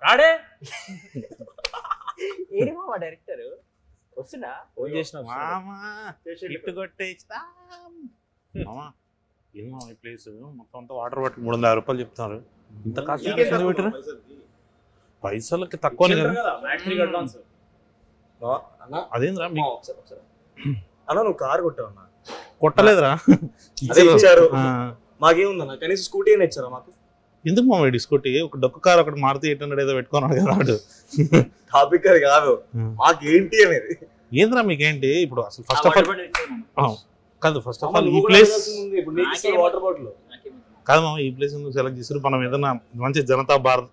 రాడే AD మామ director వస్తున్నా phone చేసిన గిఫ్ట్ కొట్టేస్తా ఏమో ఈ ప్లేస్ మొత్తం అంతా వాటర్ బాటిల్ 350 రూపాయలు చెప్తున్నారు. ఇంత కాస్ట్ పెట్టారు పైసలకి తక్కువ అదేంద్రా అలా నువ్వు కార్ కొట్టావన్నా? కొట్టలేదురా, ఇచ్చారు. మాకేముందన్నా కనీసం స్కూటీ అయినా ఇచ్చారా మాకు? ఎందుకు మా స్కూటీ ఒక డొక్క కార్ ఒకటి మారుతి 800 ఏదో పెట్టుకున్నాడు కదా వాడు. టాపిక్ అది కాదు, మాకేంటి అనేది. ఏంద్రా మీకేంటి ఇప్పుడు అసలు? ఫస్ట్ ఆఫ్ ఆల్ కాదు, ఫస్ట్ ఆఫ్ ఆల్ ఈ ప్లేస్ వాటర్ బాటిల్ కాదు మామ, ఈ ప్లేస్ సెలెక్ట్ చేసారు. మనం ఏదైనా మంచి జనతా భారత్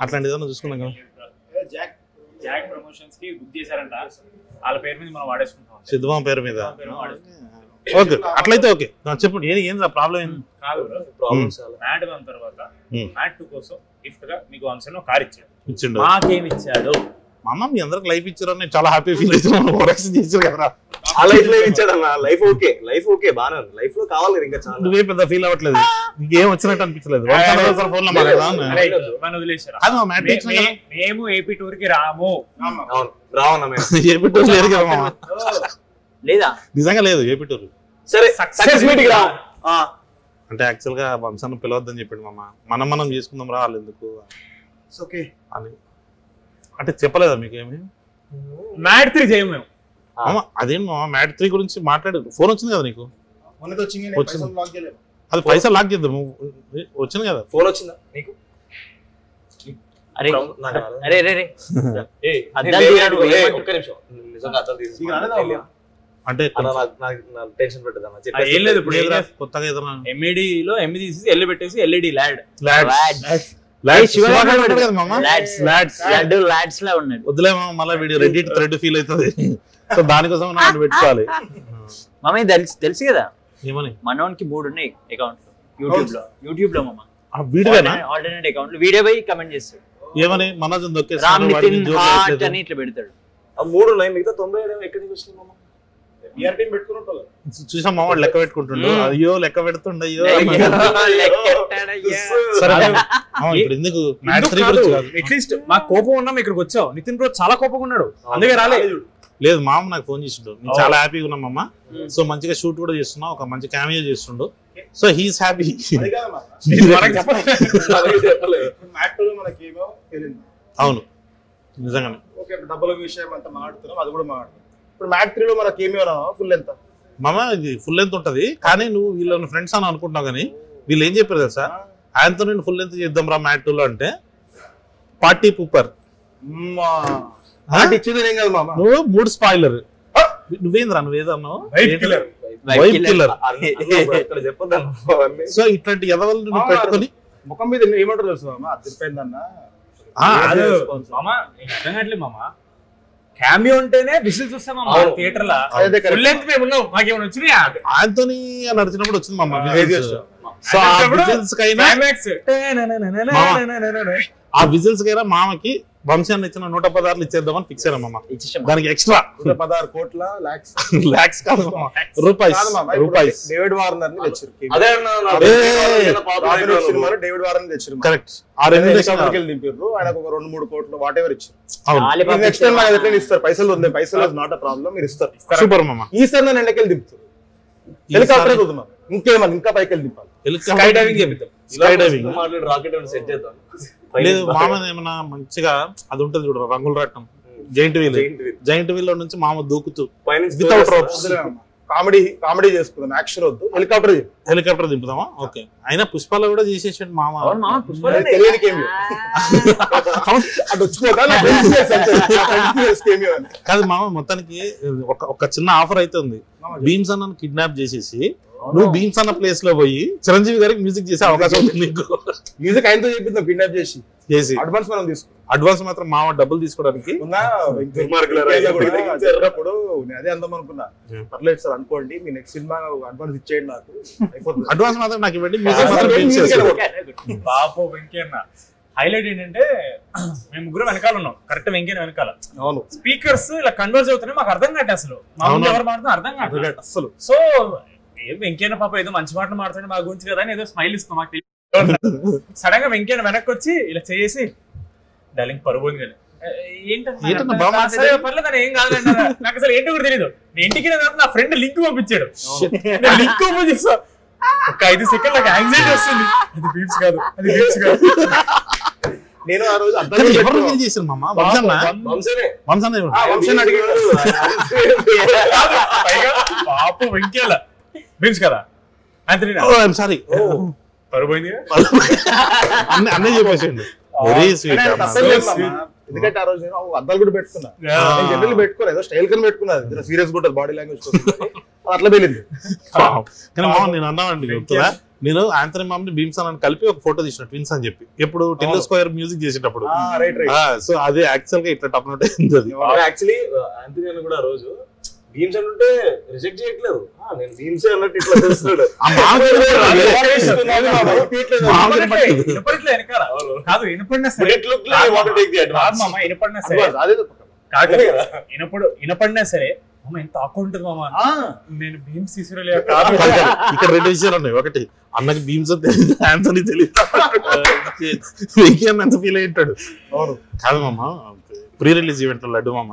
అట్లాంటి ఏదైనా చూసుకున్నాం కదా. జాక్ ప్రమోషన్స్ కి బుక్ చేశారంట, వాళ్ళ పేరు మీద మనం వాడేసుకుంటాం, సిద్ధమామ పేరు మీద. ఓకే అట్లయితే ఓకే చెప్పండి, ఏంద్రా ప్రాబ్లం ఏంది? కాదు మ్యాట్ 1 తర్వాత మ్యాట్ 2 కోసం గిఫ్ట్ గా మీకు వంశన్ ఒక కార్ ఇచ్చిండు. మాకేమి ఇచ్చాడు? మా అమ్మ మీ అందరికి లైఫ్ ఇచ్చారు, నేను చాలా హ్యాపీ ఫీల్ అవుతున్నాను. చేశారు కదా, ఆ లైఫ్ లో ఇచ్చాడు అన్న. లైఫ్ ఓకే, లైఫ్ ఓకే బానే ఉంది. లైఫ్ లో కావాలి కదా ఇంకా చాలా. నువ్వే పెద్ద ఫీల్ అవ్వట్లేదు, నీకేం వచ్చినట్టు అనిపించలేదు. మేము ఏపీ టూర్ కి రాము. ఏపీ టూర్ లేదు కదా లేదా? నిజంగా లేదు ఏపీ టూర్. సరే సక్సెస్ మీట్ కి రా అంటే యాక్చువల్ గా వంశాన్ని పిలవద్దని చెప్పాడు మామ. మనం చేసుకుందాం రా, వాళ్ళు ఎందుకు అని అంటే చెప్పలేదా మీకేమి? మ్యాట్ 3 చేయము మేము. అదేం మామ, మ్యాట్ 3 గురించి మాట్లాడు. ఫోన్ వచ్చింది కదా నీకు? అది పైసలు లాక్ చేద్దాం, వచ్చింది కదా. ఫోన్ వచ్చిందా నీకు? అంటే టెన్షన్ పెట్టదన్నా. ఏం లేదు, ఇప్పుడు కొత్తగా ఏదైనా ఎంఈడి లో ఎంఈ తీసి ఎల్ పెట్టేసి ఎల్ఈడి ల్యాడ్ వద్దులే మళ్ళీ వీడియో రెడ్డిట్ థ్రెడ్ ఫీల్ అవుతుంది. సో దానికోసం నాకు పెట్టుకోవాలి. మమ్మీ తెలుసు కదా ఏమని, మనోన్కి 3 ఉన్నాయి అకౌంట్లు యూట్యూబ్ లో. మమ్మ వీడియోనా ఆల్టర్నేట్ అకౌంట్లు, వీడియో పోయి కమెంట్ చేస్తాడు. ఏమని మనోజ్ రామ్ నితిన్ హార్ట్ అని ఇట్లా పెడతాడు. 3 ఉన్నాయి, మిగతా 90 ఎక్కడి నుంచి వచ్చింది? చూసాం మామ లెక్క పెట్టుకుంటుండు. అయ్యో లెక్క పెడుతుండ, అయ్యో ఇప్పుడు ఎందుకు అట్లీస్ట్ మాకు కోపం ఉన్నాం, ఇక్కడికి వచ్చావు. నితిన్ బ్రో చాలా కోపంగా ఉన్నాడు, అందుకే రాలేదు. లేదు మామ నాకు ఫోన్ చేసిండు, నేను చాలా హ్యాపీగా ఉన్నాం అమ్మ. సో మంచిగా షూట్ కూడా చేస్తున్నా, ఒక మంచి క్యామియో చేస్తుండు. So he's happy. అవును నిజంగానే. డబ్బుల విషయం అంతా మాట్లాడుతున్నాం, అది కూడా మాట్లాడుతున్నాం. ఇప్పుడు మ్యాట్ 3 లో మనకి ఏమి ఫుల్ ఎంత మామ? ఇది ఫుల్ లెంత్ ఉంటది, కానీ నువ్వు వీళ్ళని ఫ్రెండ్స్ అని అనుకుంటున్నావు. కానీ వీళ్ళు ఏం చెప్పారు తెలుసా, ఆయనతో నేను ఫుల్ లెంత్ చేద్దాం రా మ్యాట్ 2 లో అంటే పార్టీ పూపర్ నువ్వు 3 స్పాయిలర్. నువ్వేంద్రా నువ్వేదన్నావు? Wife killer. సో ఇట్లాంటి ఎదవలు నువ్వు పెట్టుకొని ముఖం మీద ఏమంటారు తెలుసు అదిరిపోయిందన్న. మామ క్యామియో ఉంటేనే విజిల్స్ వస్తామమ్మా థియేటర్ లో. ఫుల్ లెంత్ మేము ఉన్నాం, మాకేమైనా వచ్చినాయా? ఆంటోనీ నడిచినప్పుడు వచ్చింది మమ్మ. సో ఆ విజిల్స్ కైనా మామకి వంశాన్ని ఇచ్చిన 116 ఇచ్చేద్దామని ఫిక్స్ అయ్యామమ్మ. దానికి ఎక్స్ట్రా 116 కోట్ల లాక్స్ కాదు రూపాయస్. డేవిడ్ వార్నర్ ని తెచ్చారు. డేవిడ్ వార్నర్ ని తెచ్చారు. కరెక్ట్. ఆ దింపారు. ఆయనకు ఒక 2-3 కోట్లు వాట్ ఎవర్ ఇచ్చారు. నెక్స్ట్ టైం నాకు ఎట్లా ఇస్తారు? పైసలు ఉంది, పైసలు నాట్ అ ప్రాబ్లం, మీరు ఇస్తారు. సూపర్ మామ. ఈసారి నేను ఎండకెళ్ళి దింపుతారు. హెలికాప్టర్ చూద్దాం, ఇంకేమన్నా ఇంకా పైకి వెళ్ళి దింపాలి. స్కై డైవింగ్ చేపిద్దాం. స్కై డైవింగ్ రాకెట్ సెట్ చేద్దాం. లేదు మామ ఏమన్నా మంచిగా అది ఉంటది చూడరా, రంగుల రట్టం, జైంట్ వీల్ లో నుంచి మామ దూకుతూ వితౌట్ రోప్స్ కామెడీ చేసుకుందాం. యాక్షన్ వద్దు, హెలికాప్టర్ దింపుదామా? ఓకే. అయినా పుష్పాలు కూడా చేసేసాడు మామ. కాదు మామ, మొత్తానికి ఒక చిన్న ఆఫర్ అయితే ఉంది. భీమ్స్ అన్న కిడ్నాప్ చేసేసి నువ్వు భీమ్స్ అన్న ప్లేస్ లో పోయి చిరంజీవి గారికి మ్యూజిక్ చేసే అవకాశం ఉంది నీకు. మ్యూజిక్ ఆయనతో చెప్పిందా కిడ్నాప్ చేసి అడ్వాన్స్ మనం తీసుకో. అడ్వాన్స్ మాత్రం మామ డబ్బులు తీసుకోవడానికి అదే అందం అనుకున్నా. పర్లేదు సార్ అనుకోండి, మీ నెక్స్ట్ సినిమా అడ్వాన్స్ ఇచ్చేయండి, నాకు అడ్వాన్స్ మాత్రం నాకు ఇవ్వండి, మ్యూజిక్ బాబు వెంకన్న. హైలైట్ ఏంటంటే మేము ముగ్గురు వెనకాల ఉన్నాం, కరెక్ట్ వెంకన్న వెనకాల. అవును, స్పీకర్స్ ఇలా కన్వర్స్ అవుతున్నాయి, మాకు అర్థం కాదు అసలు. మా ముందు ఎవరు మాట్లాడుతున్నా అర్థం కాదు అసలు. సో వెంకన్న పాప ఏదో మంచి మాటలు మాట్లాడి మా గురించి కదా అని ఏదో స్మైల్ ఇస్తాం. మాకు సడన్ గా వెంకన్న వెనక్కి వచ్చి ఇలా చేసి డార్లింగ్ పరువు ఉంది కానీ ఏంటన్నా బాగా మాట్లాడారు? పర్లేదు అని ఏం కాదండి నాకు అసలు ఏంటో కూడా తెలియదు. నేను ఇంటికి నా ఫ్రెండ్ లింక్ పంపించాడు, లింక్ ఓపెన్ చేసా ఒక 5 సెకండ్ నాకు యాంగ్జైటీ వస్తుంది. అది బీట్స్ కాదు, అది బీట్స్ కాదు. నేను ఆ రోజు ఎవరు రిలీజ్ చేశారు మామ? వంశనే పాప వెంకేల బీట్స్ కదా అంతే. సారీ పరుపోయింది అన్నీ చెప్పేసిండు. Very sweet. ఎందుకంటే ఆ రోజు నేను అద్దాలు కూడా పెట్టుకున్నా. నేను జనరల్ పెట్టుకోలేదు, ఏదో స్టైల్ కని పెట్టుకున్నది. సీరియస్ కూడా బాడీ లాంగ్వేజ్ అట్లా వెళ్ళింది. కానీ మామ నేను అన్నానండి చెప్తుందా, నేను ఆంథనీ మామ్ని భీమ్సన్ అని కలిపి ఒక ఫోటో తీసిన ట్విన్స్ అని చెప్పి ఎప్పుడు టెల్లో స్క్వేర్ మ్యూజిక్ చేసేటప్పుడు. సో అది యాక్చువల్ గా ఇట్లా టప్ నోట్ అయింది. అది యాక్చువల్లీ ఆంథనీ అని కూడా ఆ రోజు భీమ్స్ అంటే రిజెక్ట్ చేయట్లేదు, నేను భీమ్స్ అన్నట్టు ఇట్లా చేస్తున్నాడు. కాదు వినపడినా సరే, వినపడినా సరే అమ్మ ఎంత ఆకువ ఉంటుంది మామ. నేను భీమ్స్ తీసుకురా కాదు. ఇక్కడ 2 విషయాలు ఉన్నాయి. ఒకటి, అన్నకి భీమ్స్ తెలియదు, ఆంథనీ తెలియదు, ఎంత ఫీల్ అయ్యింటాడు. కాదు మామ, ప్రీ రిలీజ్ ఈవెంట్ లడ్డు మామ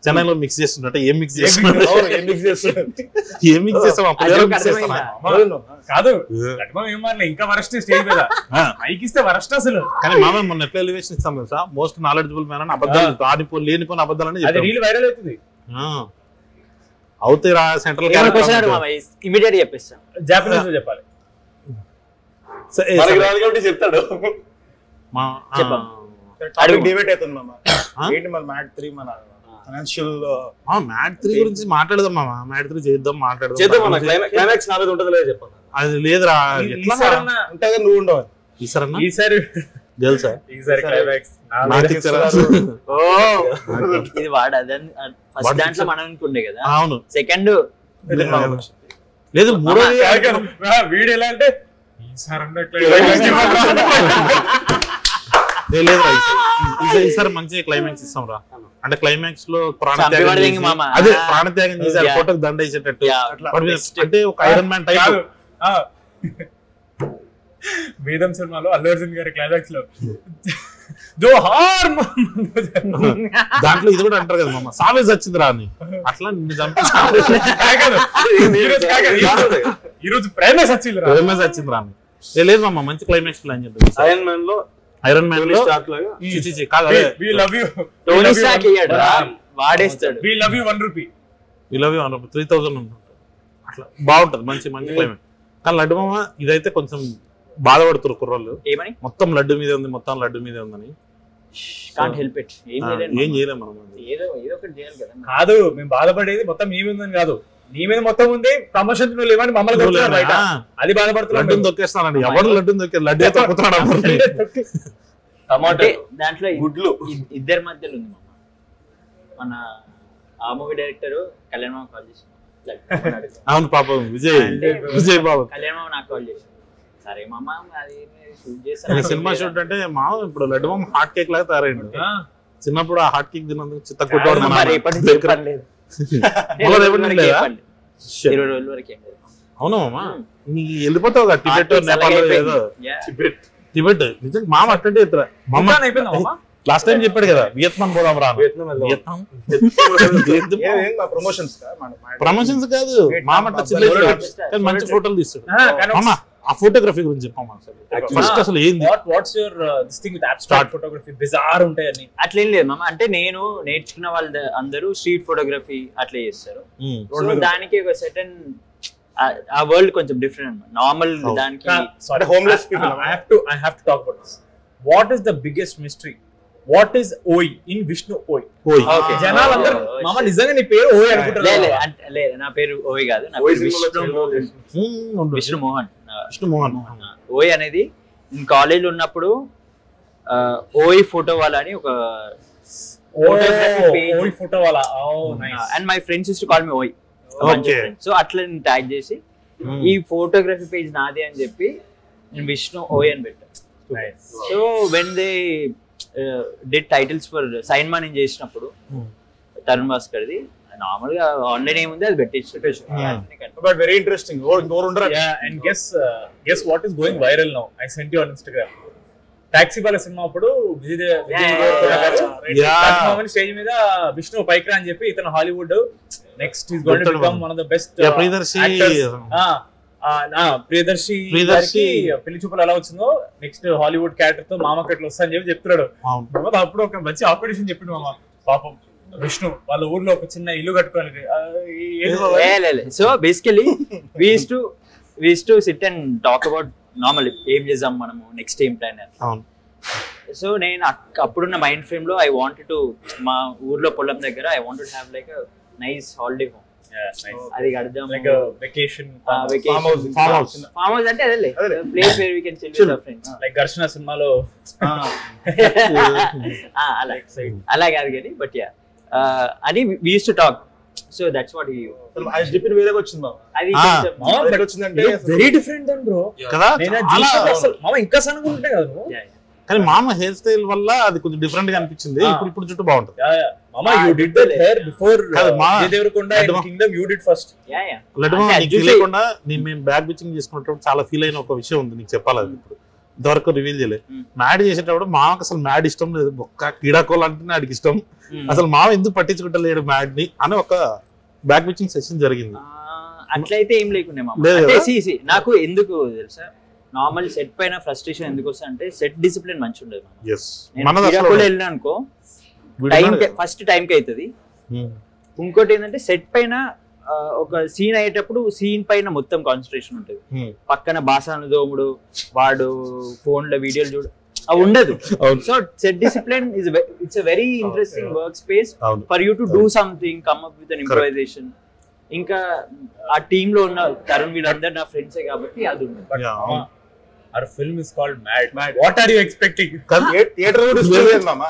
చెన్నైలో మిక్స్ చేస్తున్నట్టు ఏం మిక్స్ చేస్తున్నా కాదు ఏం మారలే, ఇంకా వరస్ట్ స్టేజ్ మీద మైకిస్తే వరస్ట్ అసలు. కానీ మామ మొన్న ఎట్లా ఎలివేషన్ ఇస్తాం తెలుసా, మోస్ట్ నాలెడ్జబుల్ మ్యాన్ అని అబద్ధాలు లేనిపోయిన అబద్ధాలని రీల్ వైరల్ అవుతుంది. అవుతాయిరా సెంట్రల్ ఇమీడియట్ చెప్పేస్తాం, జాపనీస్ లో చెప్పాలి చెప్తాడు. డిబేట్ అవుతుంది మామ. ఏంటి మన మ్యాట్ 3 మన ఫైనాన్షియల్ మ్యాట్ 3 గురించి మాట్లాడదాం మామ. మ్యాట్ 3 చేద్దాం, మాట్లాడదాం. క్లైమాక్స్ నాలుగు ఉంటుంది లేదు చెప్పాలి. అది లేదురా, ఉంటాగా నువ్వు ఉండవు ఈసారి తెలుసా ఈసారి క్లైమాక్స్ ఇది వాడు ఫస్ట్ దాంట్లో మనం అనుకుండే కదా. అవును, సెకండ్ లేదు మూడో వీడు ఎలా అంటే ఈసారి మంచి క్లైమాక్స్ ఇస్తాం రా. అంటే క్లైమాక్స్ లో అదే ప్రాణత్యాగం చేశారు, ఫోటోకి దండ వేసేటట్టు. అంటే ఒక ఐరన్ మ్యాన్ టైప్. వేదం సినిమాలో అల్లు అర్జున్ గారి క్లైమాక్స్ లో జోహార్ దాంట్లో ఇది కూడా అంటారు కదా మామ, సావేజ్ వచ్చింది రా అని. అట్లా నిన్ను చంపి ఈరోజు ప్రేమేస్ వచ్చింది రా అని. లేదు మామ, మంచి క్లైమాక్స్ ప్లాన్ చేద్దాం. ఐరన్ మ్యాన్ లో వాడేస్తాడు వి లవ్ యు 1 రూపీ 3000 అట్లా బాగుంటది. మంచి మంచి క్లైమాక్స్. కానీ లడ్డు మామ ఇదైతే కొంచెం బాధపడుతున్నారు కుర్రోళ్ళు, ఏమని మొత్తం లడ్డు మీదే ఉంది, మొత్తం లడ్డు మీదే ఉందని. ఏం చేయలేం మనం. కాదు మేము బాధపడేది మొత్తం మీ మీద కాదు, నీ మీద మొత్తం ఉంది. ప్రమోషన్ నువ్వు లేవని మమ్మల్ని అది బాధపడుతున్నా. లడ్డు దొక్కేస్తానండి, ఎవరు లడ్డు దొక్కే లడ్డు తొక్కుతున్నాడు. దాంట్లో గుడ్లు ఇద్దరి మధ్యలో ఉంది మామ. మన ఆ మూవీ డైరెక్టర్ కళ్యాణ్ మామ కాల్ చేసి, అవును పాపం విజయ్ బాబు కళ్యాణ్ మామ నాకు కాల్ చేసి, సరే మామ అది సినిమా షూట్ అంటే మామ ఇప్పుడు లడ్డు మామ హాట్ కేక్ లాగా తయారైండు. చిన్నప్పుడు ఆ హాట్ కేక్ తిన్నందుకు చిత్త కొట్టాడు. అవునా మామ, నీ వెళ్ళిపోతావు కదా టిబెట్ నేపాల్ ఏదో టిబెట్. నిజంగా మామ అట్టంటే లాస్ట్ టైం చెప్పాడు కదా వియత్నాం పోదాం రా. ప్రమోషన్స్ కాదు మామ, మంచి ఫోటోలు తీస్తాడు మామ. ఆ ఫోటోగ్రఫీ గురించి చెప్పమ్మా ఫస్ట్. అసలు ఏంది what's your this thing with abstract photography? Bizarre ఉంటాయి అన్ని. అట్లా ఏం లేదు మామ, అంటే నేను నేర్చుకున్న వాళ్ళు అందరూ స్ట్రీట్ ఫోటోగ్రఫీ అట్లా చేస్తారు. సో దానికి ఒక సెటన్ ఆ వరల్డ్ కొంచెం డిఫరెంట్ అన్నమాట నార్మల్ దానికి. Homeless people. I have to talk about this. What is the biggest mystery? What is OI in Vishnu OI? జనాలందరూ మామ నిజంగా నీ పేరు ఓయ్ అనుకుంటారు. లేదు నా పేరు ఓయ్ కాదు, నా పేరు విష్ణు మోహన్. ఓయ్ అనేది నేను కాలేజ్ లో ఉన్నప్పుడు ఓయ్ ఫోటో వాళ్ళ అని ఒక ఫోటో వాళ్ళ and my friends use to call me ఓయ్. సో అట్లా నేను ట్యాగ్ చేసి ఈ ఫోటోగ్రఫీ పేజ్ నాదే అని చెప్పి నేను విష్ణు ఓయ్ అని పెట్టాను. So when they did titles for Sainma నేను చేసినప్పుడు తరుణ్ భాస్కర్ది నార్మల్ గా ఆన్లైన్ ఏముంది అది పెట్టేసి. But very interesting. And guess what is going viral now? I sent you on Instagram. Taxi Bala cinema అప్పుడు స్టేజ్ మీద విష్ణు పైకి అని చెప్పి ఇతను Hollywood next is going to become one of the best Priyadarshi పెళ్లి చూపులు ఎలా వచ్చిందో నెక్స్ట్ హాలీవుడ్ క్యారెక్టర్ తో మామకట్లు వస్తా అని చెప్పి చెప్తున్నాడు. అప్పుడు ఒక మంచి ఆపరేషన్ చెప్పిండు మామ పాపం విష్ణు వాళ్ళ ఊర్లో ఒక చిన్న ఇల్లు కట్టుకోవాలి. So basically we used to sit and talk about normal ఏం చేద్దాం మనము నెక్స్ట్ ఏం ప్లాన్ అని. సో నేను అప్పుడున్న మైండ్ ఫ్రేమ్ లో ఐ వాంటెడ్ టు మా ఊర్లో పొలం దగ్గర I wanted to have like a nice holiday home. అది కడదాం లైక్ వెకేషన్ ఫామ్ హౌస్ అంటే అదే place where we can chill with our friends like Gharshana సినిమాలో అలా కాదు కానీ బట్ యా అని we use to talk. So that's what he అది చెప్పిన వేరేగా వచ్చింది మామ. అది వచ్చిందంటే వెరీ డిఫరెంట్ దెన్ బ్రో కదా. మామ ఇంకా సన్నగా ఉంటాయి కదా కానీ మామ హెయిర్ స్టైల్ వల్ల అది కొంచెం డిఫరెంట్ గా అనిపించింది. ఇప్పుడు చుట్టూ బాగుంటుంది. మామ you did that hair before Devarakonda Kingdom you did first. తెలియకుండా మేము బ్యాక్ బిచింగ్ చేసుకున్నప్పుడు చాలా ఫీల్ అయిన ఒక విషయం ఉంది నీకు చెప్పాలి. అది ఇప్పుడు ఇంతవరకు రివీల్ చేయలేదు. మ్యాడ్ చేసేటప్పుడు మామకు అసలు మ్యాడ్ ఇష్టం లేదు. ఒక్క క్రీడాకోలు అంటేనే ఆడికి ఇష్టం. అసలు మామ ఎందుకు పట్టించుకుంటలేడు మ్యాడ్ ని అని ఒక బ్యాక్ బిచింగ్ సెషన్ జరిగింది. అట్లయితే ఏం లేకుండా నాకు ఎందుకు తెలుసా నార్మల్ సెట్ పైన ఫ్రస్ట్రేషన్ ఎందుకు వస్తా అంటే సెట్ డిసిప్లిన్ మంచి ఉండదు. వెళ్ళినా అనుకో టైం ఫస్ట్ టైం కి అవుతుంది. ఇంకోటి ఏంటంటే సెట్ పైన ఒక సీన్ అయ్యేటప్పుడు సీన్ పైన మొత్తం కాన్సన్ట్రేషన్ ఉంటుంది. పక్కన బాసాను దోముడు వాడు ఫోన్ లో వీడియోలు చూడు అవి ఉండదు. So set discipline it's a very interesting work space for you to do something come up with an improvisation. ఇంకా ఆ టీమ్ లో ఉన్న తరుణ్ వీళ్ళందరూ నా ఫ్రెండ్సే కాబట్టి అది ఉంది. Our film is called Mad. What are you expecting? Theatre కూడా ఇష్టలేదు మామ.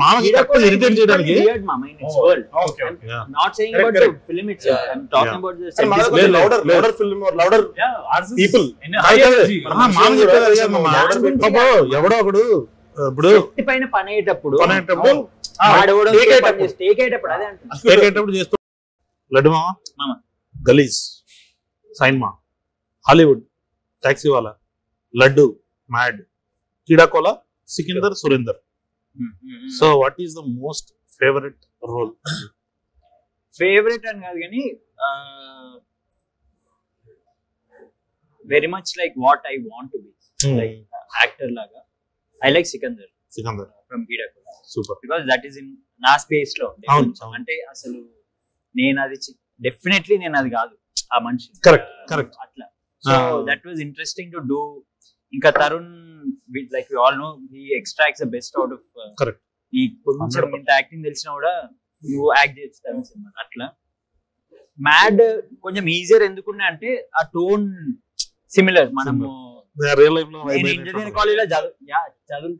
మామకి తక్కువ ఇరిటేట్ చేయడానికి weird mama in its world. Okay. I'm not saying about the film itself. I'm talking about the set మామ louder film or louder people. మామ చెప్పేది కాదు మామ. ఎవడో ఒకడు ఇప్పుడు సెట్ పైన పని అయ్యేటప్పుడు ఆడవడం స్టేక్ అయ్యేటప్పుడు అదే అంటున్నా. స్టేక్ అయ్యేటప్పుడు చేస్తూ లడ్డు మామ గలీజ్ సైన్మా Hollywood Taxiwaala Laddu MAD Keedaa Cola Sikandar Surender. So what is the most favourite role? Favourite అని కాదు కానీ very much like what I want to be like actor లాగా I like Sikandar from Keedaa Cola. Super. Because that is in నా స్పేస్ లో అంటే అసలు నేను అది డెఫినెట్లీ నేను అది కాదు ఆ మనిషి. కరెక్ట్ అట్లా. So that was interesting to do. ఇంకా Tarun like we all know he extracts the best out of ఈ కొంచెం ఇంత యాక్టింగ్ తెలిసినా కూడా నువ్వు యాక్ట్ చేస్తాను సినిమా అట్లా. మ్యాడ్ కొంచెం ఈజియర్ ఎందుకున్నా అంటే ఆ టోన్ సిమిలర్. మనము నేను ఇంజనీరింగ్ కాలేజ్ లో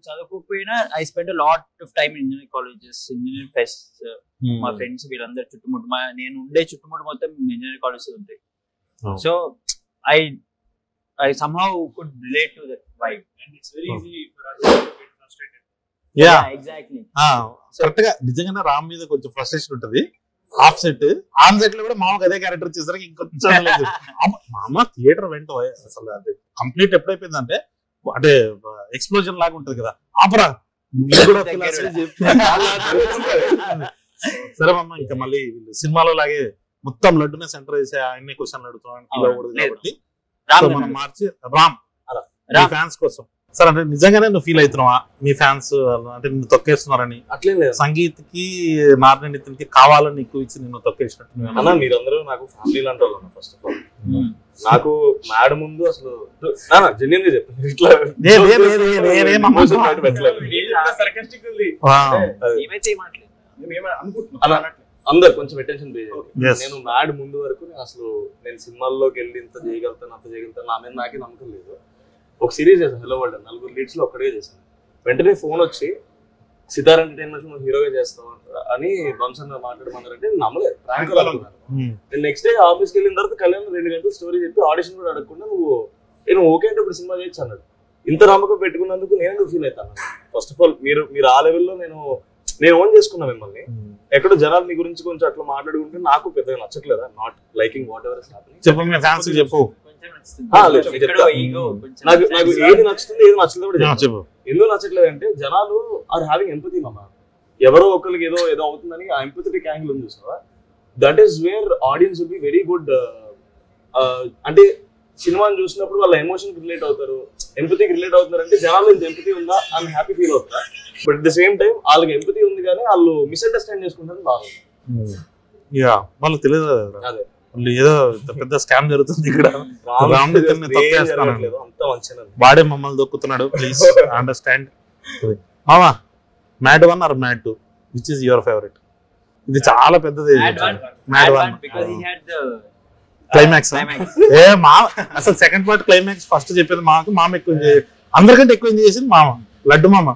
చదువుకోకపోయినా I spend lot of time in engineering colleges engineering fest. మా ఫ్రెండ్స్ వీళ్ళందరూ చుట్టుముట్టు నేను ఉండే చుట్టుముట్టు మొత్తం ఇంజనీరింగ్ కాలేజెస్ ఉంటాయి. So I somehow could relate to that vibe and it's very easy for us to get frustrated. Yeah, exactly. Correct గా నిజంగానే రామ్ మీద కొంచెం ఫ్రస్ట్రేషన్ ఉంటది. ఆఫ్ సెట్ ఆన్ సెట్ లో కూడా మామకు అదే క్యారెక్టర్ చేసరికి ఇంకొంచెం మామ థియేటర్ వెంట అసలు అది కంప్లీట్ ఎప్పుడైపోయిందంటే అంటే ఎక్స్ప్లోజన్ లాగా ఉంటది కదా. ఆపరా సరే మామ ఇంకా మళ్ళీ సినిమాలో లాగే మొత్తం లడ్డునే సెంటర్ చేసే ఆయన్ని క్వశ్చన్లు అడుగుతున్నాను కాబట్టి మనం మార్చి రామ్ ఫ్యాన్స్ కోసం సార్ అంటే నిజంగానే నువ్వు ఫీల్ అవుతున్నావా మీ ఫ్యాన్స్ అంటే నిన్ను తొక్కేస్తున్నారని? అట్లే లేదు. సంగీత్ కి నారాయణ నితిన్కి కావాలని ఎక్కువ ఇచ్చి నిన్ను తొక్కేసినట్టు అన్న మీరందరూ నాకు ఫ్యామిలీ లాంటి వాళ్ళు. ఫస్ట్ ఆఫ్ ఆల్ నాకు మ్యాడ్ ముందు అసలు జెన్యున్ గా చెప్పాను ఇట్లా అందరు కొంచెం అటెన్షన్ పే చేయాలి. నేను మ్యాడ్ ముందు వరకు నేను సినిమాల్లోకి వెళ్ళి ఇంత చేయగలుగుతాను అంత చేయగలుగుతాను నా మీద నాకే నమ్మకం లేదు. ఒక సిరీస్ చేశాను హలో వరల్డ్ 4 లీడ్స్ లో ఒక్కడే చేశాను. వెంటనే ఫోన్ వచ్చి సితార్ ఎంటర్టైన్మెంట్స్ నువ్వు హీరోగా చేస్తావు అని బంసన్ మాట్లాడమన్నారంటే నేను నమ్మలేదు. ప్రాంక్ అనుకున్నాను. నేను నెక్స్ట్ డే ఆఫీస్కి వెళ్ళిన తర్వాత కళ్యాణ్ 2 గంటలు స్టోరీ చెప్పి ఆడిషన్ కూడా అడగకుండా నువ్వు ఓకే అంటే ఇప్పుడు సినిమా చేయొచ్చు అన్నాడు. ఇంత నమ్మకం పెట్టుకున్నందుకు నేను ఫీల్ అవుతాను. ఫస్ట్ ఆఫ్ ఆల్ మీరు ఆ లెవెల్లో నేను ఓన్ చేసుకున్నా మిమ్మల్ని. ఎక్కడో జనాలు మీ గురించి కొంచెం అట్లా మాట్లాడుకుంటే నాకు పెద్దగా నచ్చట్లేదా? నాట్ లైకింగ్ వాట్ ఎవర్ చెప్పు. నాకు ఏది నచ్చుతుంది ఏది నచ్చలేదు కూడా చెప్పు. ఎందుకు నచ్చట్లేదు అంటే జనాలు ఆర్ హ్యావింగ్ ఎంపతి మామ. ఎవరో ఒకరికి ఏదో ఏదో అవుతుందని ఆ ఎంపథెటిక్ యాంగిల్ ఉంది చూసావా, that is where audience will be very good. అంటే సినిమాని చూసినప్పుడు వాళ్ళ ఎమోషన్ రిలేట్ అవుతారు, ఎంపతికి రిలేట్ అవుతున్నారు. అంటే జనాలు ఇంత ఎంపతి ఉందా అని హ్యాపీ ఫీల్ అవుతారా. But at the same time వాళ్ళకి ఎంపతి ఉంది కానీ వాళ్ళు మిస్అండర్స్టాండ్ చేసుకుంటారు బాగుంది. వాళ్ళకి తెలియదు అదే వాళ్ళు ఏదో పెద్ద స్కామ్ జరుగుతుంది ఇక్కడ, వాడే మమ్మల్ని దొక్కుతున్నాడు. Please understand. మామా Mad 1 or Mad 2 which is your favourite? ఇది చాలా పెద్దది. Mad 1 climax. ఏ మా అసలు సెకండ్ పార్ట్ క్లైమాక్స్ ఫస్ట్ చెప్పింది మామ ఎక్కువ, అందరికంటే ఎక్కువ ఎంజాయ్ చేసింది మామ, లడ్డు మామ.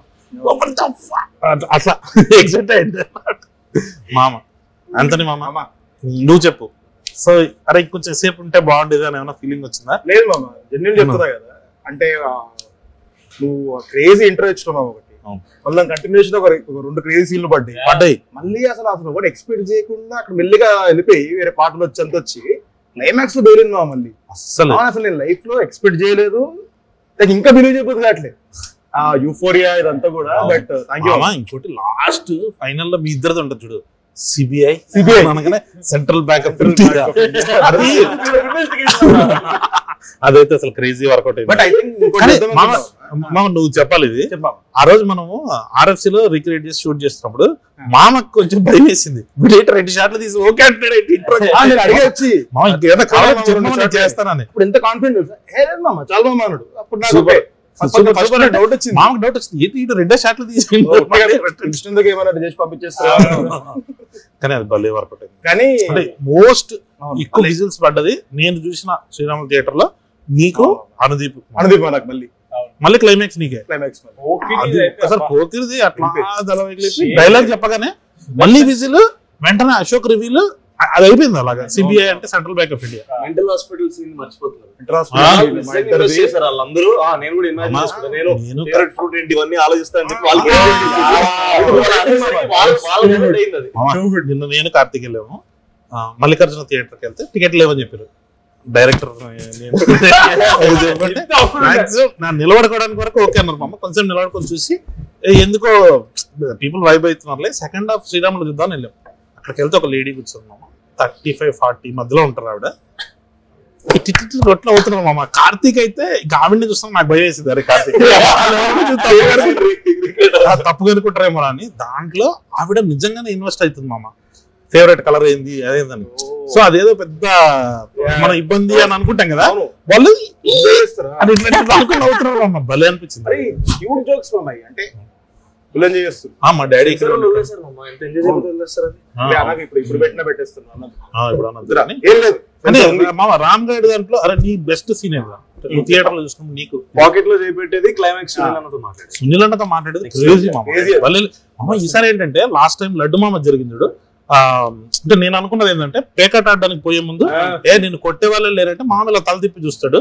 అట్లా ఎగ్జైట్ అయింది మామ. అంతని మామ నువ్వు చెప్పు. సో అరే కొంచెం సేపు ఉంటే బాగుండేది అని ఏమైనా ఫీలింగ్ వచ్చిందా? లేదు మామ, జెన్యున్ చెప్తున్నా కదా. అంటే నువ్వు క్రేజీ ఇంటర్వ్యూ ఇచ్చినావు ఒకటి, మళ్ళీ కంటిన్యూషన్ ఒక 2 క్రేజీ సీన్లు పడ్డాయి. మళ్ళీ అసలు ఒకటి ఎక్స్పెక్ట్ చేయకుండా అక్కడ మెల్లిగా వెళ్ళిపోయి వేరే పాటలు వచ్చి క్లైమాక్స్ బెయిలింది మా. మళ్ళీ అసలు నేను లైఫ్ లో ఎక్స్పెక్ట్ చేయలేదు, నాకు ఇంకా బిలీవ్ చేయబోదు కావట్లేదు ఆ యూఫోరియా ఇదంతా కూడా. బట్ ఇంకోటి లాస్ట్ ఫైనల్ లో మీ ఇద్దరిది ఉంటుంది చూడు, సిబిఐ అనగానే సెంట్రల్ బ్యాంక్ ఆఫ్ అదైతే అసలు క్రేజీ వర్కౌట్ అయింది. నువ్వు చెప్పాలి ఇది. ఆ రోజు మనము RFC లో రిక్రియేట్ చేసి షూట్ చేస్తున్నప్పుడు మామకు కొంచెం భయం వేసింది. 2 షాట్లు తీసి ఓకే అంటాడు చేస్తానని. ఇప్పుడు ఎంత కాన్ఫిడెంట్ మామ, చాలా మామ అన్నాడు. అప్పుడు నాకు డౌట్ వచ్చింది, మామకు డౌట్ వచ్చింది, ఏంటి 2 షాట్లు తీసి ఏమన్నా చేసి పంపించేస్తా. కానీ అది భలే వర్కౌట్ అయింది. కానీ మోస్ట్ ఎక్కువ విజిల్స్ పడ్డది నేను చూసిన శ్రీరాములు థియేటర్ లో నీకు అనుదీప్ నాకు మళ్ళీ క్లైమాక్స్ నీకే. క్లైమాక్స్ అసలు పోకిరిది అట్లా డైలాగ్ చెప్పగానే మళ్ళీ విజిల్ వెంటనే అశోక్ రివ్యూలు అది అయిపోయింది. అలాగా సిబిఐ అంటే central bank of India. Mental hospital scene మర్చిపోతున్నారు అందరూ. నేను కూడా ఇమాజిన్ చేసుకుంటా, నేను ఫేవరెట్ ఫ్రూట్ ఏంటి ఇవన్నీ ఆలోచిస్తాను చెప్పి నిన్న నేను కార్తీక్ వెళ్ళాము మల్లికార్జున థియేటర్కి వెళ్తే టికెట్ లేవని చెప్పారు డైరెక్టర్. నా నిలబడుకోవడానికి వరకు ఓకే అన్నారు మామ. కొంచెం నిలబడుకొని చూసి ఎందుకో పీపుల్ వైబ్ అవుతున్నారులే, సెకండ్ హాఫ్ శ్రీరాములు చూద్దాం వెళ్ళాం. అక్కడికి వెళ్తే ఒక లేడీ కూర్చొని మామ 35-40 మధ్యలో ఉంటారు ఆవిడ. రొట్లు అవుతున్నారు మామ. కార్తీక్ అయితే ఆవిడని చూస్తాం నాకు భయం వేసింది. అరే కార్తీక్ తప్పుగా అనుకుంటారేమో అని. దాంట్లో ఆవిడ నిజంగానే ఇన్వెస్ట్ అవుతుంది మామ. ఫేవరెట్ కలర్ ఏంది అదేందని. సో అదేదో పెద్ద మన ఇబ్బంది అని అనుకుంటాం కదా, వాళ్ళు అవుతున్నారు అమ్మ. భలే అనిపించింది. మా డాడీ రామ్ గైడ్ దాంట్లో అరే నీ బెస్ట్ సీన్ నువ్వు థియేటర్ లో చూసినావు, నీకు పాకెట్ లో చేపెట్టేది క్లైమాక్స్ సునీల్ అన్నతో మాట్లాడేది ఈసారి ఏంటంటే లాస్ట్ టైం లడ్డు మామ జరిగింది చూడు. అంటే నేను అనుకున్నది ఏంటంటే పేకాట ఆడడానికి పోయే ముందు నేను కొట్టే వాళ్ళే లేరంటే మామూలు తల తిప్పి చూస్తాడు.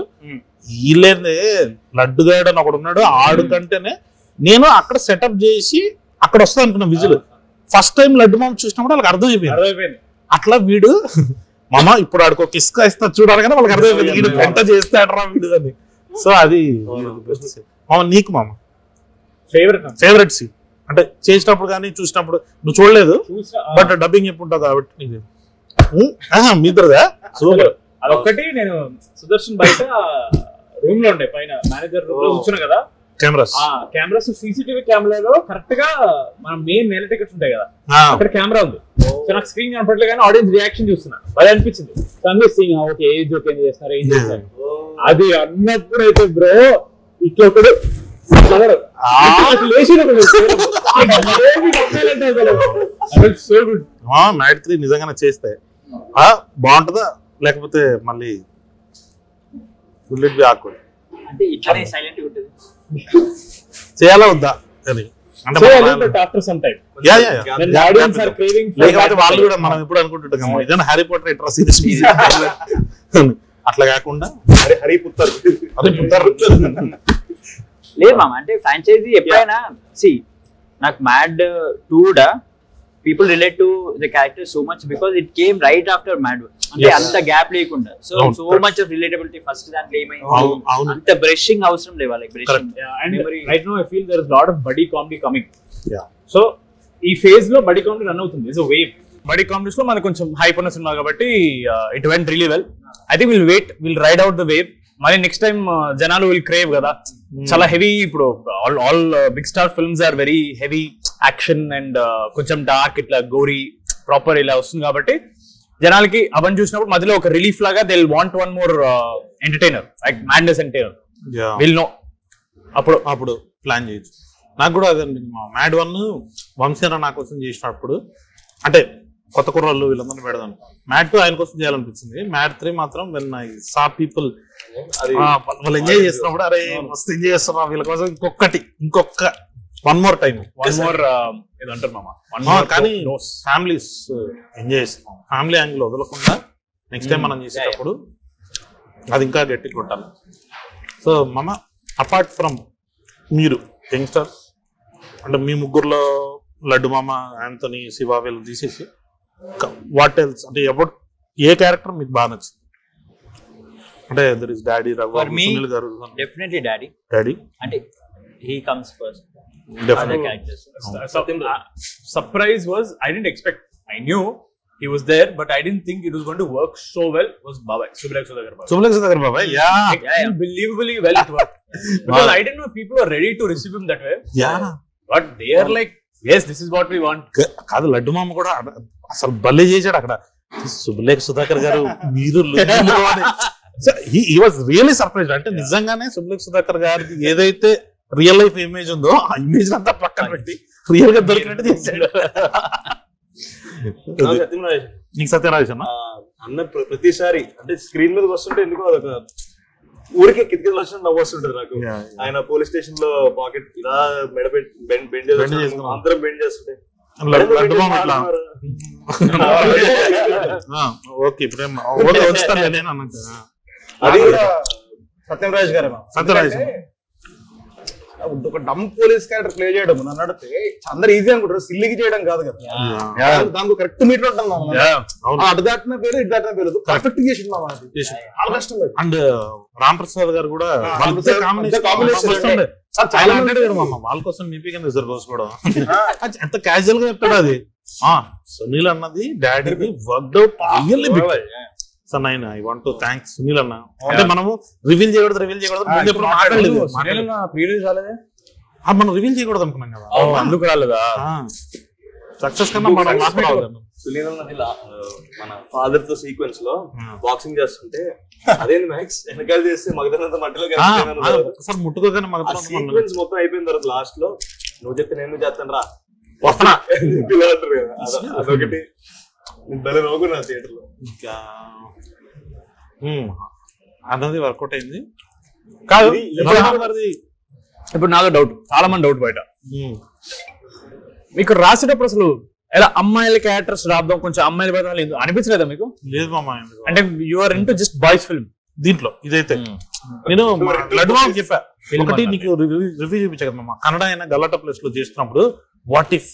వీళ్ళేందే లడ్డుగాడు అని ఒకడు ఉన్నాడు, ఆడు కంటేనే నేను అక్కడ సెటప్ చేసి అక్కడ వస్తా అనుకున్నా విజులు. ఫస్ట్ టైం లడ్డు మామ చూసినప్పుడు వాళ్ళకి అర్థమైపోయింది. అట్లా వీడు మామ ఇప్పుడు ఆడికి ఒక ఇసుక ఇస్తా చూడాలి కానీ వాళ్ళకి అర్థమైపోయింది వీడు పెంట చేస్తాడరా వీడు అని. సో అది మామ నీకు మామ ఫేవరెట్ సీన్ అంటే చేసినప్పుడు కానీ చూసినప్పుడు నువ్వు చూడలేదు బట్ డబ్బింగ్ ఎప్పుడు ఉంటుంది కాబట్టి నీకు మీ ఇద్దరుదా సూపర్. అదొక్కటి నేను సుదర్శన్ బయట రూమ్ లో ఉండే పైన మేనేజర్ రూమ్ లో కూర్చున్నా కదా, కెమెరాస్ CCTV కెమెరాలో కరెక్ట్ గా మన మెయిన్ నెల టికెట్స్ ఉంటాయి కదా అక్కడ కెమెరా ఉంది. సో నాకు స్క్రీన్ కనపడలేదు కానీ ఆడియన్స్ రియాక్షన్ చూస్తున్నా, అది అనిపించింది. ఓకే ఏ జోక్ ఏం చేస్తున్నారు ఏం చేస్తారు అది అన్నప్పుడు అయితే బ్రో ఇట్లా ఒకడు నైట్ 3 నిజంగానే చేస్తే బాగుంటుందా లేకపోతే మళ్ళీ చేయాలా వద్దా అని లేకపోతే వాళ్ళు కూడా మనం ఎప్పుడు అనుకుంటుంటాం నిజంగా హ్యారీ పాటర్ ఎట్రా సీరీస్ అట్లా కాకుండా హరి పుత్తర్ లేదు మామ. అంటే ఫ్రాంచైజీ ఎప్పుడైనా నాకు మ్యాడ్ 2 కూడా people relate to the character so much because it came right after Mad. అంటే అంత గ్యాప్ లేకుండా so much of relatability first దాంట్లో ఏమైంది అంత బ్రషింగ్ అవసరం లేవా like brushing and right now I feel there is a lot of buddy comedy coming. So ఈ phase లో బడీ కామెడీ రన్ అవుతుంది. It's a wave. Buddy comedies లో మనకు కొంచెం హైప్ ఉన్న సినిమా కాబట్టి it went really well. I think will ride out the wave. మరి నెక్స్ట్ టైం జనాలు విల్ క్రేవ్ కదా. చాలా హెవీ ఇప్పుడు all big star films are very heavy action and కొంచెం డార్క్ ఇట్లా గోరీ ప్రాపర్ ఇలా వస్తుంది కాబట్టి జనాలకి అవన్నీ చూసినప్పుడు మధ్యలో ఒక రిలీఫ్ లాగా they will want one more entertainer like madness entertainer will know. అప్పుడు ప్లాన్ చేయొచ్చు. నాకు కూడా అదండి, మ్యాడ్ 1 వంశీరా నా కోసం చేసినప్పుడు అంటే కొత్త కుర్రాళ్ళు వీళ్ళందరినీ పెడదాం. మ్యాడ్ 2 ఆయన కోసం చేయాలనిపించింది. మ్యాడ్ 3 మాత్రం వెన్ ఐ సా పీపుల్ వాళ్ళు ఎంజాయ్ చేస్తున్నప్పుడు అరే మస్తు ఎంజాయ్ చేస్తున్నా వీళ్ళ కోసం ఇంకొక వన్ మోర్ టైం ఏదంటారు మామ. కానీ ఫ్యామిలీస్ ఎంజాయ్ చేస్తున్నాం. ఫ్యామిలీ యాంగిల్ వదలకుండా నెక్స్ట్ టైం మనం చేసేటప్పుడు అది ఇంకా గట్టి కొట్టాలి. సో మామ అపార్ట్ ఫ్రమ్ మీరు యంగ్స్టర్స్ అంటే మీ ముగ్గురులో లడ్డు మామ, యాంథనీ, శివ వీళ్ళు తీసేసి వాట్ ఎల్స్ అంటే ఏ క్యారెక్టర్ మీకు బాగా నచ్చింది? అంటే there is daddy, Raghu, Sunil garu. Definitely daddy అంటే he comes first. Other characters. Surprise was I didn't expect. I knew he was there, but I didn't think it was going to work so well. Was Babai, Subhlekh Sudhakar Babai. Yeah. Unbelievably well it worked. Because I didn't know people were ready to receive him that way. Yeah. But they are like, yes, this is what we want. కాదు లడ్డు మామ కూడా అసలు భలే చేశాడు అక్కడ. సుబ్లేఖ్ సుధాకర్ గారు మీరు he was really surprised. అంటే నిజంగానే సుబ్లేఖ్ సుధాకర్ గారికి ఏదైతే రియల్ లైఫ్ ఇమేజ్ ఉందో ఆ ఇమేజ్ అంతా పక్కన పెట్టి రియల్ గా దొరికినట్టు చేశాడు. నీకు సత్యరాజ్ అన్న ప్రతిసారి అంటే స్క్రీన్ మీద వస్తుంటే ఎందుకో అదొక ఊరికే కిటికీలు వచ్చిన నవ్వు వస్తుంటది నాకు. ఆయన పోలీస్ స్టేషన్ లో పాకెట్ ఇలా మెడ బెండ్ చేసి అందరం బెండ్ చేస్తుంటే అది సత్యరాజ్ గారు. ఒక డమ్ పోలీస్ క్యారెక్టర్ ప్లే చేయడం నన్ను అడిగితే అందరు ఈజీ అనుకుంటారు, సిల్లికి చేయడం కాదు కదా. దానికి కరెక్ట్ మీటర్ ఉంటాం. అటు దాటిన పేరు ఇటు దాటిన పేరు పర్ఫెక్ట్ చేసింది చాలా కష్టం. అండ్ రామ్ ప్రసాద్ గారు కూడా వాళ్ళ కోసం మీపీ కింద రిజర్వ్ చేసుకోవడం ఎంత క్యాజువల్ గా చెప్తాడు. అది సునీల్ అన్నది డాడీకి worked out really big. So I want to thanks Sunil అన్న. అంటే మనము రివీల్ చేయకూడదు మనం రివీల్ చేయకూడదు అనుకున్నాం కదా, అందుకు రాలేదా సక్సెస్ కన్నా మనం సునీల్ మన ఫాదర్ తో సీక్వెన్స్ లో బాక్సింగ్ చేస్తుంటే అదేంటి మ్యాక్స్ వెనకాల చేస్తే మగదనంత మట్టిలో ఒకసారి ముట్టుకోగానే సీక్వెన్స్ మొత్తం అయిపోయిన తర్వాత లాస్ట్ లో నువ్వు చెప్తే నేను చేస్తాను రా అదొకటి భలే నవ్వుకున్నా థియేటర్ లో. అన్నది వర్కౌట్ అయింది కాదు. ఇప్పుడు నాదో డౌట్, చాలా మంది డౌట్ బయట. మీకు రాసేటప్పుడు అసలు ఎలా అమ్మాయిల క్యారెక్టర్స్ రాద్దాం, కొంచెం అమ్మాయిల బయట అనిపించలేదా మీకు? లేదు మామ, అంటే you are into just boys film దీంట్లో. ఇదైతే నేను లడ్డు మామ చెప్పా ఒకటి నీకు రివ్యూ చూపించా కదా మామ, కన్నడ అయినా గలాటా ప్లేస్ లో చేస్తున్నప్పుడు what if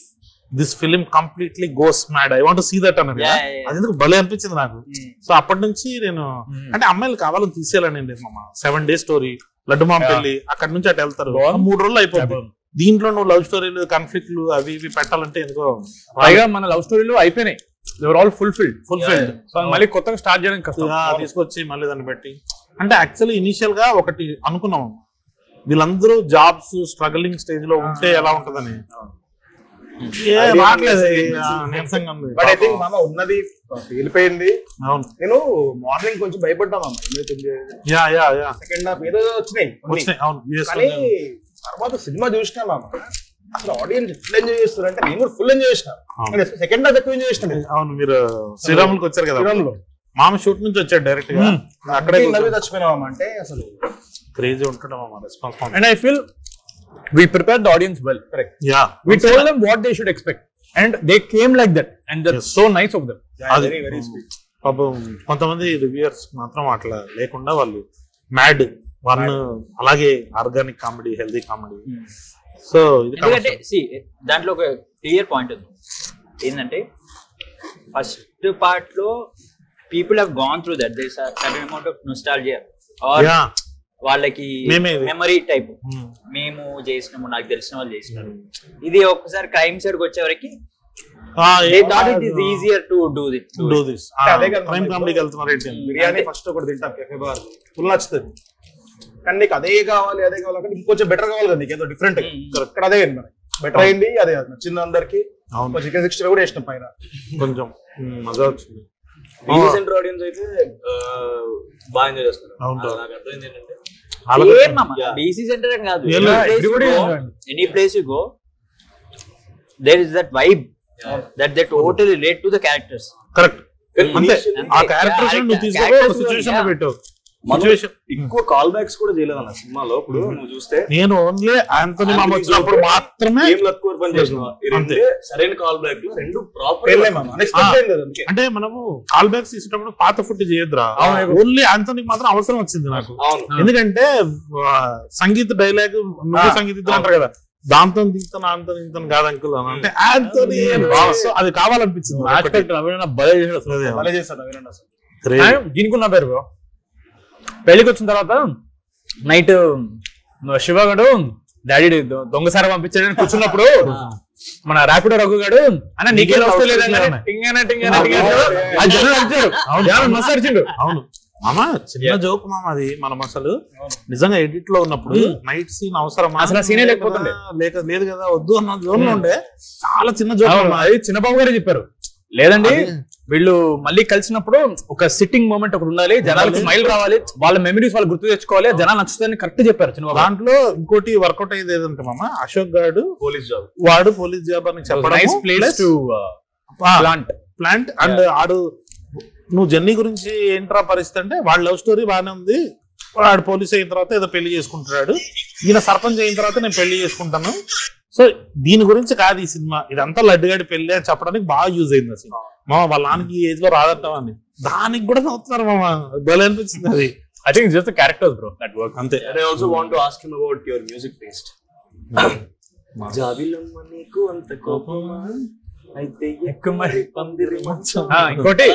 this film completely goes mad, I want to see that అన్నది. అది ఎందుకు భలే అనిపించింది నాకు. సో అప్పటి నుంచి నేను అంటే అమ్మాయిలు కావాలని తీసేయాలని మామ. 7 days స్టోరీ, లడ్డు మామ పెళ్లి, అక్కడ నుంచి అటు వెళ్తారు, 3 రోజులు అయిపోతుంది. దీంట్లో నువ్వు లవ్ స్టోరీలు, కాన్ఫ్లిక్ట్లు అవి ఇవి పెట్టాలంటే ఎందుకో. పైగా మన లవ్ స్టోరీలు అయిపోయినాయి, దే వర్ ఆల్ ఫుల్ఫిల్డ్. మళ్ళీ కొత్తగా స్టార్ట్ చేయడానికి కష్టం. తీసుకొచ్చి మళ్ళీ దాన్ని పెట్టి అంటే యాక్చువల్లీ ఇనిషియల్ గా ఒకటి అనుకున్నాం, వీళ్ళందరూ జాబ్స్ స్ట్రగలింగ్ స్టేజ్ లో ఉంటే ఎలా ఉంటదని. బట్ ఐ థింక్ మామ ఉన్నది వెళ్ళిపోయింది. నేను మార్నింగ్ కొంచెం భయపడ్డాను సెకండ్ హాఫ్ ఏదో వచ్చినాయి, కానీ తర్వాత సినిమా చూసినా మామ అసలు ఆడియన్స్ ఎట్లా ఎంజాయ్ చేస్తారు అంటే నేను కూడా ఫుల్ ఎంజాయ్ చేసిన. సెకండ్ హాఫ్ ఎక్కువ ఎంజాయ్ చేసిన. అవును, మీరు శ్రీరాములకు వచ్చారు కదా, శ్రీరాములు మామ షూట్ నుంచి వచ్చాడు డైరెక్ట్ గా, అక్కడే చచ్చిపోయినామా అంటే అసలు క్రేజీ ఉంటాడు మామ response. And I feel we prepared the audience well. Correct. Yeah. We told them what they should expect and they came like that and that's so nice of them. Very very sweet. పాపం కొంతమంది reviewers మాత్రం అట్లా లేకుండా వాళ్ళు mad 1 అలాగే organic comedy, healthy comedy. So ఎందుకంటే దాంట్లో ఒక క్లియర్ పాయింట్ ఉంది, ఏంటంటే ఫస్ట్ పార్ట్ లో people have gone through that there certain amount of nostalgia or వాళ్ళకి మెమరీ టైప్ మేము చేసినాము నాకు తెలిసిన వాళ్ళు చేసినారు. ఇది ఒక్కసారి క్రైమ్ సైడ్ వచ్చే వరకు easier to do this. Crime కామెడీకి వెళ్తున్నారు. బిర్యానీ ఫస్ట్ ఒకటి తింటాం కెఫే బార్ ఫుల్ నచ్చుతుంది, కానీ నీకు అదే కావాలి అంటే ఇంకొంచెం బెటర్ కావాలి కదా, నీకు ఏదో డిఫరెంట్. ఇక్కడ అదే బెటర్ అయింది, అదే నచ్చింది అందరికి. చికెన్ 60 కూడా వేసినాం పైన, కొంచెం మజా వచ్చింది. సెంటర్ ఆడియన్స్ అయితే బాగా ఎంజాయ్ చేస్తారు. నాకు అర్థమైంది ఏంటంటే DC center and any place you go, there is that vibe that they totally relate to the characters. Correct. ante aa characters nu తీసుకో సిచువేషన్ లో పెట్టు. ఎక్కువ కాల్ బ్యాక్స్ కూడా చేయలేదు అన్న సినిమాలో. ఇప్పుడు నువ్వు చూస్తే నేను ఓన్లీ ఆంటోనీ మామ వచ్చినప్పుడు మాత్రమే ఏం లక్కువ పని చేసినా సరైన కాల్ బ్యాక్ లో రెండు ప్రాపర్. అంటే మనము కాల్ బ్యాక్స్ తీసేటప్పుడు పాత ఫుడ్ చేయొద్దురా, ఓన్లీ ఆంటోనీకి మాత్రం అవసరం వచ్చింది నాకు. ఎందుకంటే సంగీత డైలాగ్ సంగీతం అంటారు కదా, దాంతో దిగుతాను ఆంటోనీ దిగుతాను కాదు అంకుల్ అని అంటే ఆంటోనీ అది కావాలనిపించింది. దీనికి ఉన్న పేరు పెళ్లికి వచ్చిన తర్వాత నైట్ శివగాడు డాడీ దొంగసారి పంపించాడని కూర్చున్నప్పుడు మన ర్యాపిడో రఘు గాడు అన్న నీకే వస్తలేదండి. అవును మామ, చిన్న జోక్ మామ అది. మనం అసలు నిజంగా ఎడిట్ లో ఉన్నప్పుడు నైట్ సీన్ అవసరం అసలు సీనే లేకపోతుండే లేదు కదా వద్దు అన్న జోన్ లో ఉండే. చాలా చిన్న జోక్ అది చిన్నబాబు గారే చెప్పారు. లేదండి వీళ్ళు మళ్ళీ కలిసినప్పుడు ఒక సిట్టింగ్ మూమెంట్ ఒకటి ఉండాలి, జనాలకు స్మైల్ రావాలి, వాళ్ళ మెమరీస్ వాళ్ళు గుర్తు తెచ్చుకోవాలి, జనాలు నచ్చుతాయని కరెక్ట్ చెప్పారు చిన్న. దాంట్లో ఇంకోటి వర్కౌట్ అయ్యేది ఏదంటే మామ, అశోక్ గారు పోలీస్ జాబ్ అని చెప్పడం ప్లాంట్ అండ్ ఆడు నువ్వు జర్నీ గురించి ఏంట్రా పరిస్థితి అంటే వాళ్ళ లవ్ స్టోరీ బాగానే ఉంది, వాడు పోలీస్ అయిన తర్వాత ఏదో పెళ్లి చేసుకుంటున్నాడు, ఈయన సర్పంచ్ అయిన తర్వాత నేను పెళ్లి చేసుకుంటాను. సో దీని గురించి కాదు ఈ సినిమా, ఇదంతా లడ్డుగాడి పెళ్లి అని చెప్పడానికి బాగా యూజ్ అయింది అసలు. మామ వాళ్ళ నాన్నకి ఈ ఏజ్ లో రాదట్టం అని దానికి కూడా చదువుతున్నారు మామ, భలే అనిపించింది అది. I think it's just the characters, bro, that work. అంతే. And I also want to ask him about your music taste. జాబిలమ్మ నీకు అంత కోపమా అయితే ఎక్కుమరి పందిరి మంచం. ఇంకోటి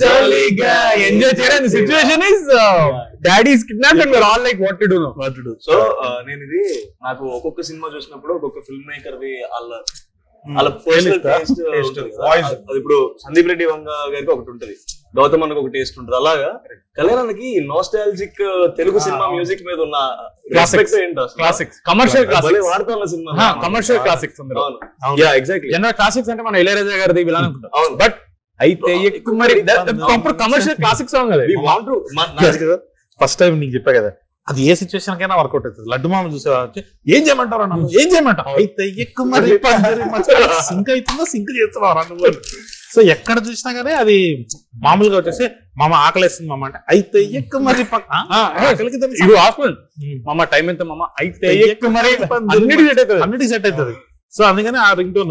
జాలీగా ఎంజాయ్ చేయడానికి situation is daddy is kidnapped and we are all like what to do. So నేను ఇది నాకు ఒక్కొక్క సినిమా చూసినప్పుడు ఒక్కొక్క ఫిల్మ్ మేకర్ ది వాళ్ళ పర్సనల్ టేస్ట్ వాయిస్. అది ఇప్పుడు సందీప్ రెడ్డి వంగ గారికి ఒకటి ఉంటది, గౌతమ్ అన్నకు ఒక టేస్ట్ ఉంటది. అలాగా కళ్యాణానికి నోస్టాలజిక్ తెలుగు సినిమా మ్యూజిక్ మీద ఉన్న రెస్పెక్ట్ ఏంటో. క్లాసిక్స్, కమర్షియల్ క్లాసిక్స్ వాడుతున్న cinema, commercial classics. Yeah exactly. General classics అంటే మన ఇళయరాజా గారిది ఇలా అనుకుంటాం, బట్ అయితే ఎక్కువ మరి కమర్షియల్ క్లాసిక్ సాంగ్ అది. ఫస్ట్ టైం నీకు చెప్పా కదా, అది ఏ సిచ్యువేషన్ కైనా వర్కౌట్ అవుతుంది. లడ్డు మామ చూసేవా ఏం చేయమంటారు అన్న, ఏం చేయమంటావు అయితే ఎక్కువ మరి సింక్ అవుతుందో సింక్ చేస్తున్నావు అన్న. సో ఎక్కడ చూసినా కానీ అది మామూలుగా వచ్చేసి మామ ఆకలేస్తుంది మామ అంటే అయితే ఎక్కువ మరి మామ టైం ఎంత మామ అయితే ఎక్కువ మరి అన్నిటికీ సెట్ అవుతుంది. సో అందుకని ఆ రింగ్ టోన్